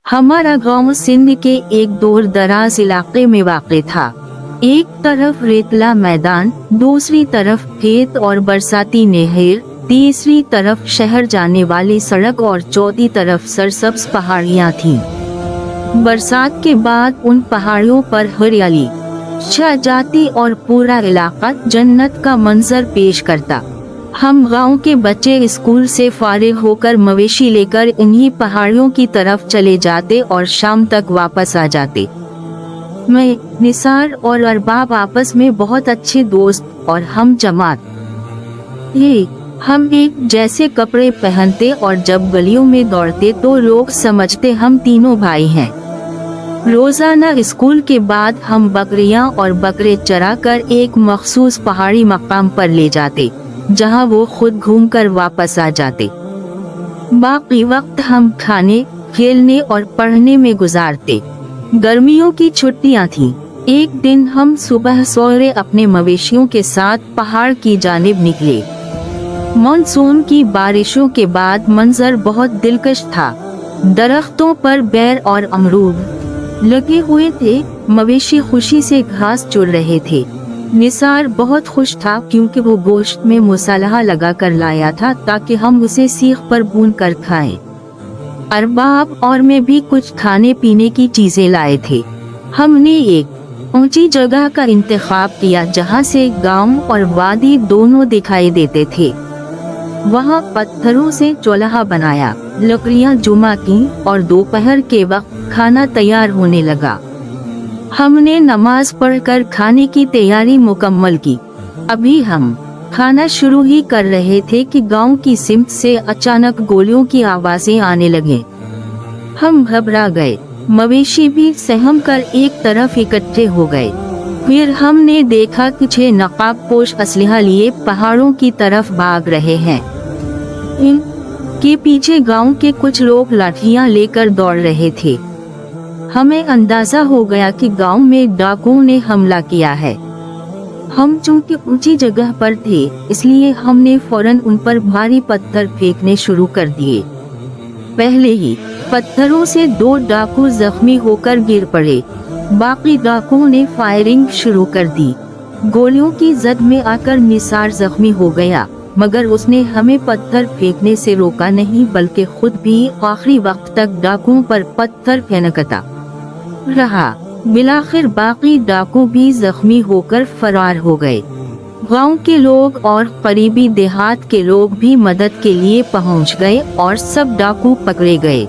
हमारा गांव सिंध के एक दूर दराज इलाके में वाक़ था। एक तरफ रेतला मैदान, दूसरी तरफ खेत और बरसाती नहर, तीसरी तरफ शहर जाने वाली सड़क और चौथी तरफ सरसब्ज पहाड़ियाँ थीं। बरसात के बाद उन पहाड़ियों पर हरियाली छा जाती और पूरा इलाका जन्नत का मंजर पेश करता। हम गांव के बच्चे स्कूल से फारिग होकर मवेशी लेकर इन्हीं पहाड़ियों की तरफ चले जाते और शाम तक वापस आ जाते। मैं, निसार और अरबाब आपस में बहुत अच्छे दोस्त और हम जमात थे। हम एक जैसे कपड़े पहनते और जब गलियों में दौड़ते तो लोग समझते हम तीनों भाई हैं। रोजाना स्कूल के बाद हम बकरियां और बकरे चरा कर एक मखसूस पहाड़ी मकाम पर ले जाते, जहां वो खुद घूमकर वापस आ जाते। बाकी वक्त हम खाने, खेलने और पढ़ने में गुजारते। गर्मियों की छुट्टियां थीं। एक दिन हम सुबह सवेरे अपने मवेशियों के साथ पहाड़ की जानिब निकले। मानसून की बारिशों के बाद मंजर बहुत दिलकश था। दरख्तों पर बेर और अमरूद लगे हुए थे। मवेशी खुशी से घास चुर रहे थे। निसार बहुत खुश था क्योंकि वो गोश्त में मसाला लगा कर लाया था ताकि हम उसे सीख पर भून कर खाएं। अरबाब और मैं भी कुछ खाने पीने की चीजें लाए थे। हमने एक ऊंची जगह का इंतखाब किया जहां से गांव और वादी दोनों दिखाई देते थे। वहां पत्थरों से चूल्हा बनाया, लकड़ियां जुमा की और दोपहर के वक्त खाना तैयार होने लगा। हमने नमाज पढ़कर खाने की तैयारी मुकम्मल की। अभी हम खाना शुरू ही कर रहे थे कि गांव की सिमत से अचानक गोलियों की आवाजें आने लगे। हम घबरा गए। मवेशी भी सहम कर एक तरफ इकट्ठे हो गए। फिर हमने देखा कि 6 नकाब पोश असलहा लिए पहाड़ों की तरफ भाग रहे हैं। इनके पीछे गांव के कुछ लोग लाठियां लेकर दौड़ रहे थे। हमें अंदाजा हो गया कि गांव में डाकुओं ने हमला किया है। हम चूंकि ऊंची जगह पर थे, इसलिए हमने फौरन उन पर भारी पत्थर फेंकने शुरू कर दिए। पहले ही पत्थरों से 2 डाकू जख्मी होकर गिर पड़े। बाकी डाकुओं ने फायरिंग शुरू कर दी। गोलियों की जद में आकर निसार जख्मी हो गया, मगर उसने हमें पत्थर फेंकने से रोका नहीं बल्कि खुद भी आखिरी वक्त तक डाकुओं पर पत्थर फेंकता रहा। बिलाखिर बाकी डाकू भी जख्मी होकर फरार हो गए। गांव के लोग और करीबी देहात के लोग भी मदद के लिए पहुंच गए और सब डाकू पकड़े गए।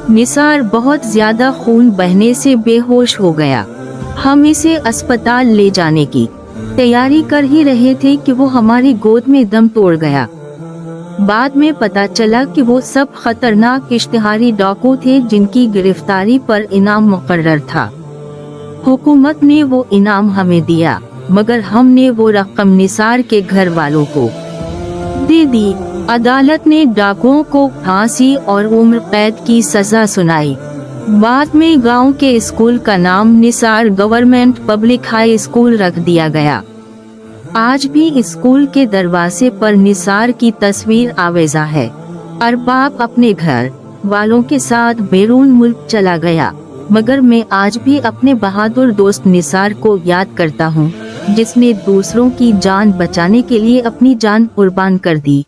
निसार बहुत ज्यादा खून बहने से बेहोश हो गया। हम इसे अस्पताल ले जाने की तैयारी कर ही रहे थे कि वो हमारी गोद में दम तोड़ गया। बाद में पता चला कि वो सब खतरनाक इश्तिहारी डाकू थे जिनकी गिरफ्तारी पर इनाम मुकर्रर था। हुकूमत ने वो इनाम हमें दिया, मगर हमने वो रकम निसार के घर वालों को दे दी। अदालत ने डाकुओं को फांसी और उम्र कैद की सजा सुनाई। बाद में गांव के स्कूल का नाम Nisar government public high school रख दिया गया। आज भी स्कूल के दरवाजे पर निसार की तस्वीर आवेजा है। अरबाब अपने घर वालों के साथ बैरून मुल्क चला गया, मगर मैं आज भी अपने बहादुर दोस्त निसार को याद करता हूँ, जिसने दूसरों की जान बचाने के लिए अपनी जान कुर्बान कर दी।